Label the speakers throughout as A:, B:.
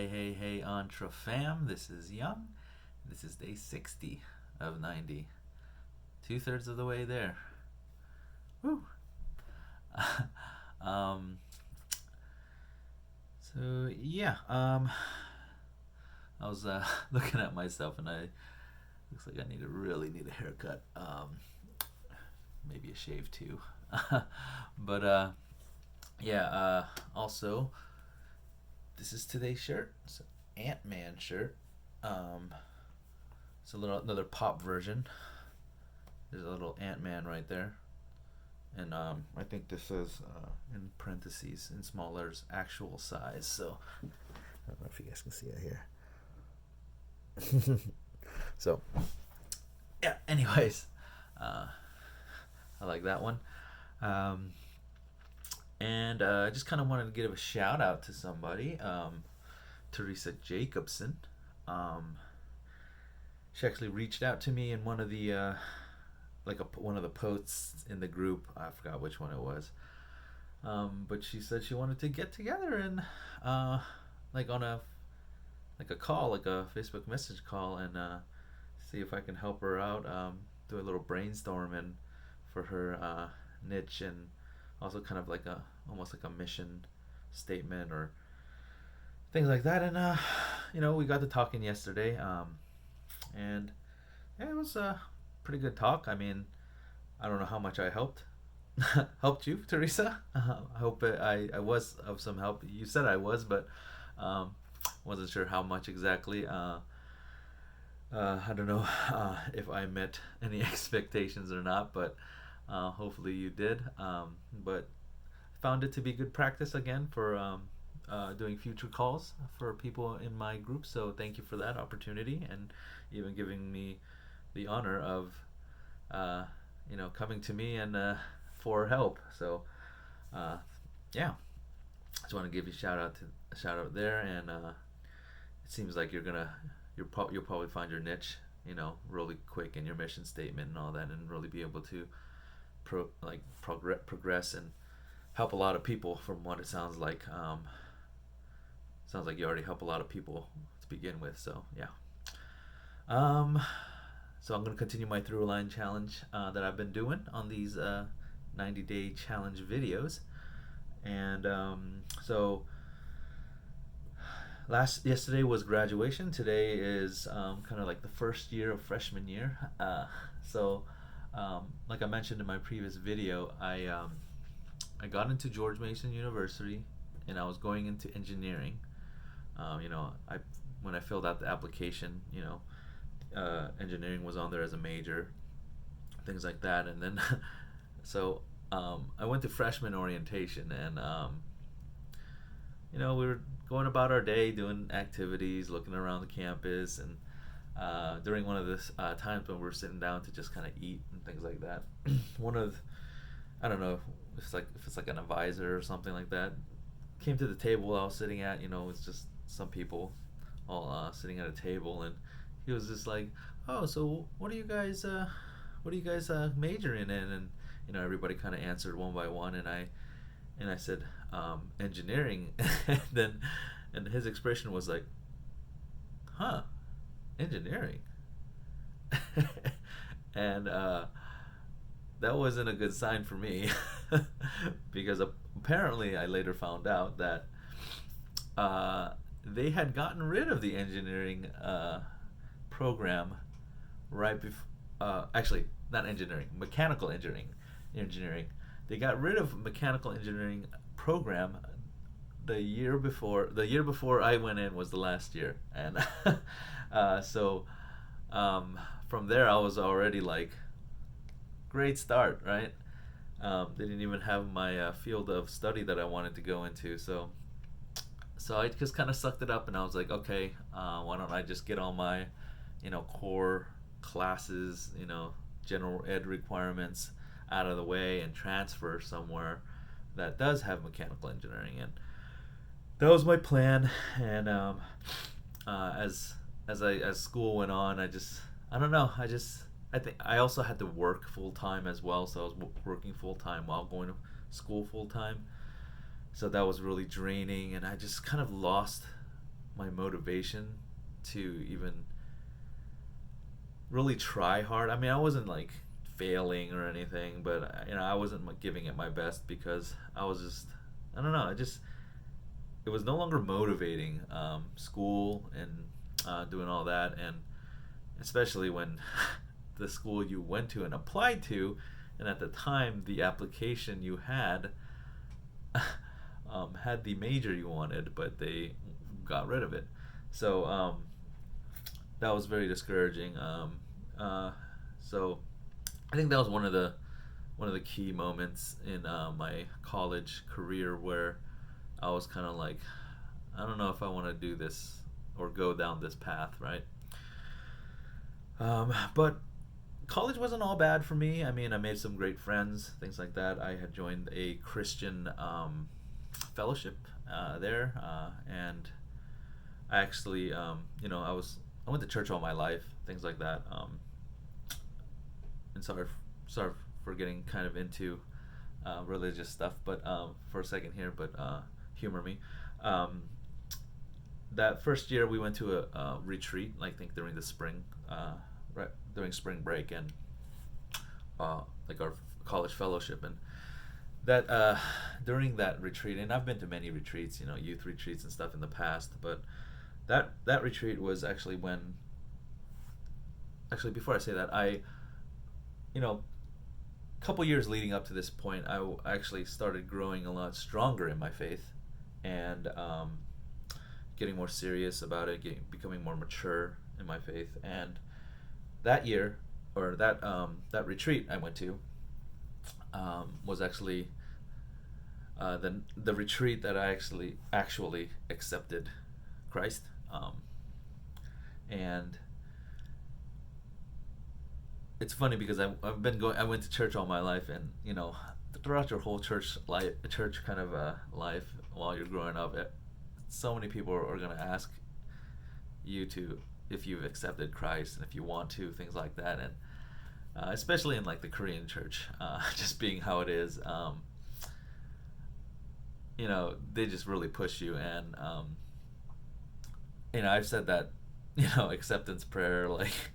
A: Hey, Entre Fam. This is Young. This is day 60 of 90. Two-thirds of the way there. Woo! um, I was looking at myself and I looks like I really need a haircut. Maybe a shave too. but also, this is today's shirt. It's an Ant-Man shirt. Um, it's another pop version. There's a little Ant-Man right there. And I think this is in parentheses in small letters actual size. So I don't know if you guys can see it here. So yeah. Anyways, I like that one. And I just kind of wanted to give a shout out to somebody, Teresa Jacobsen. She actually reached out to me in one of the one of the posts in the group. I forgot which one it was. But she said she wanted to get together and on a call, like a Facebook message call, and see if I can help her out. Do a little brainstorming for her niche, and also kind of like almost like a mission statement or things like that. And we got to talking yesterday, and yeah, it was a pretty good talk. I mean, I don't know how much I helped. Helped you, Teresa? I hope I was of some help. You said I was, but wasn't sure how much exactly. I don't know if I met any expectations or not, but hopefully you did. But found it to be good practice again for doing future calls for people in my group. So thank you for that opportunity and even giving me the honor of coming to me and for help. So yeah, just want to give you a shout out there, and it seems like you'll probably find your niche, really quick in your mission statement and all that, and really be able to progress and help a lot of people. From what it sounds like, you already help a lot of people to begin with. So yeah. So I'm going to continue my throughline challenge that I've been doing on these 90-day challenge videos. And so yesterday was graduation. Today is kind of like the first year of freshman year. So like I mentioned in my previous video, I got into George Mason University, and I was going into engineering. When I filled out the application, engineering was on there as a major, things like that. And then so I went to freshman orientation, and we were going about our day doing activities, looking around the campus, and during one of the times when we were sitting down to just kind of eat and things like that, I don't know if it's like an advisor or something like that, came to the table I was sitting at. It's just some people all sitting at a table, and he was just like, "Oh, so what are you guys majoring in?" And everybody kind of answered one by one, and I said engineering. And his expression was like, "Huh, engineering." And that wasn't a good sign for me, because apparently I later found out that they had gotten rid of the engineering program right before. Actually, not engineering, mechanical engineering. They got rid of mechanical engineering program the year before. The year before I went in was the last year, and so from there I was already like, great start, right? They didn't even have my field of study that I wanted to go into, so I just kind of sucked it up, and I was like, okay, why don't I just get all my core classes, general ed requirements out of the way and transfer somewhere that does have mechanical engineering. And that was my plan. And as school went on, I don't know, I think I also had to work full time as well, so I was working full time while going to school full time. So that was really draining, and I just kind of lost my motivation to even really try hard. I mean, I wasn't like failing or anything, but I wasn't like, giving it my best because I was just, I don't know, it was no longer motivating. School and doing all that, and especially when the school you went to and applied to, and at the time the application you had had the major you wanted, but they got rid of it. So that was very discouraging. So I think that was one of the key moments in my college career where I was kind of like, I don't know if I want to do this or go down this path, right? But college wasn't all bad for me. I mean, I made some great friends, things like that. I had joined a Christian fellowship there, and I actually, I went to church all my life, things like that. And sorry for getting kind of into religious stuff, but for a second here, but humor me. That first year we went to a retreat, I think during the spring, right during spring break, and like our college fellowship, and that during that retreat, and I've been to many retreats, youth retreats and stuff in the past, but that retreat was actually when, actually before I say that, a couple years leading up to this point, I actually started growing a lot stronger in my faith, and getting more serious about it, becoming more mature in my faith. And that year, or that retreat I went to, was actually the retreat that I actually accepted Christ, and it's funny because I've been going. I went to church all my life, and throughout your whole church kind of life while you're growing up, so many people are going to ask you to if you've accepted Christ and if you want to, things like that, and especially in like the Korean church, just being how it is, they just really push you, and I've said that acceptance prayer like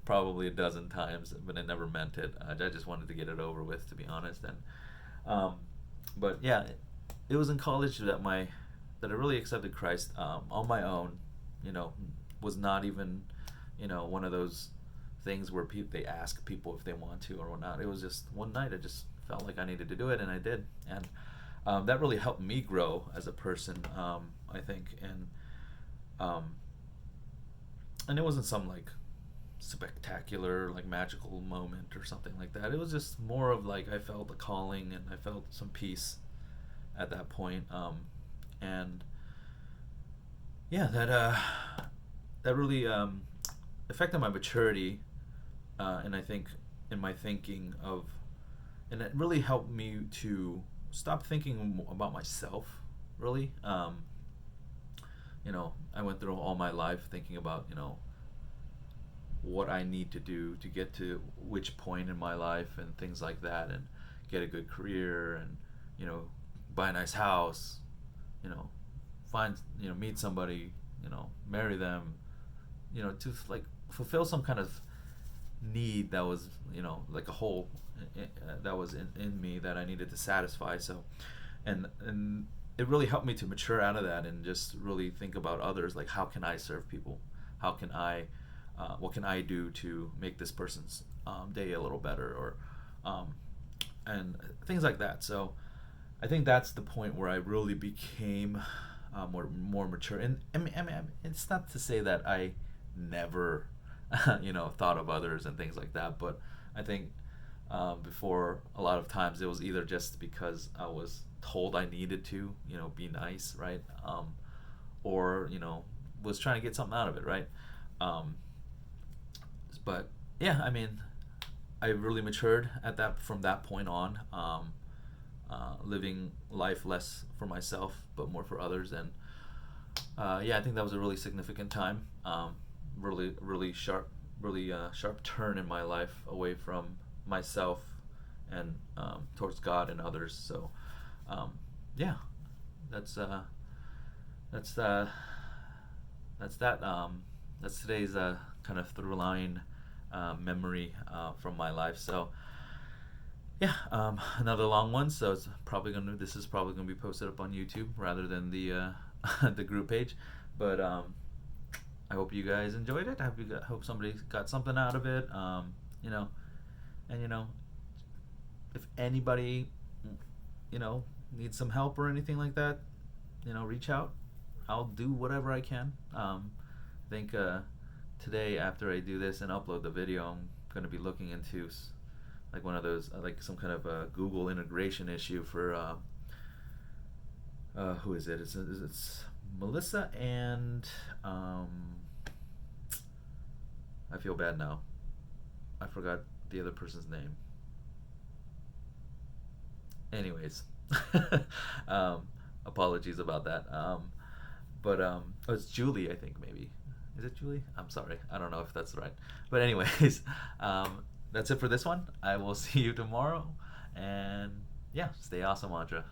A: probably a dozen times, but I never meant it. I just wanted to get it over with, to be honest. And but yeah, it was in college that I really accepted Christ on my own. Was not even one of those things where they ask people if they want to or whatnot. It was just one night I just felt like I needed to do it, and I did. And that really helped me grow as a person, I think. And it wasn't some like spectacular, like magical moment or something like that. It was just more of like I felt a calling and I felt some peace at that point. And yeah, that really affected my maturity, and I think in my thinking of, and it really helped me to stop thinking about myself. Really, I went through all my life thinking about what I need to do to get to which point in my life and things like that, and get a good career, and buy a nice house, find meet somebody, marry them, to like fulfill some kind of need that was like a hole that was in me that I needed to satisfy. So and it really helped me to mature out of that and just really think about others, like how can I serve people, how can I what can I do to make this person's day a little better, or and things like that. So I think that's the point where I really became more mature. And I mean, it's not to say that I never thought of others and things like that, but I think before, a lot of times it was either just because I was told I needed to be nice, right, or was trying to get something out of it, right. But yeah, I mean, I really matured from that point on, living life less for myself but more for others. And yeah, I think that was a really significant time, really sharp turn in my life away from myself and towards God and others. So yeah, that's that's that. That's today's kind of through line memory from my life. So yeah, another long one. So this is probably gonna be posted up on YouTube rather than the the group page. But I hope you guys enjoyed it. Hope somebody got something out of it. You know, and if anybody, needs some help or anything like that, reach out. I'll do whatever I can. I think today, after I do this and upload the video, I'm gonna be looking into like one of those, like some kind of Google integration issue for who is it? It's Melissa and I feel bad now. I forgot the other person's name. Anyways, apologies about that. But oh, it's Julie, I think maybe. Is it Julie? I'm sorry. I don't know if that's right. But anyways, that's it for this one. I will see you tomorrow. And yeah, stay awesome, Audra.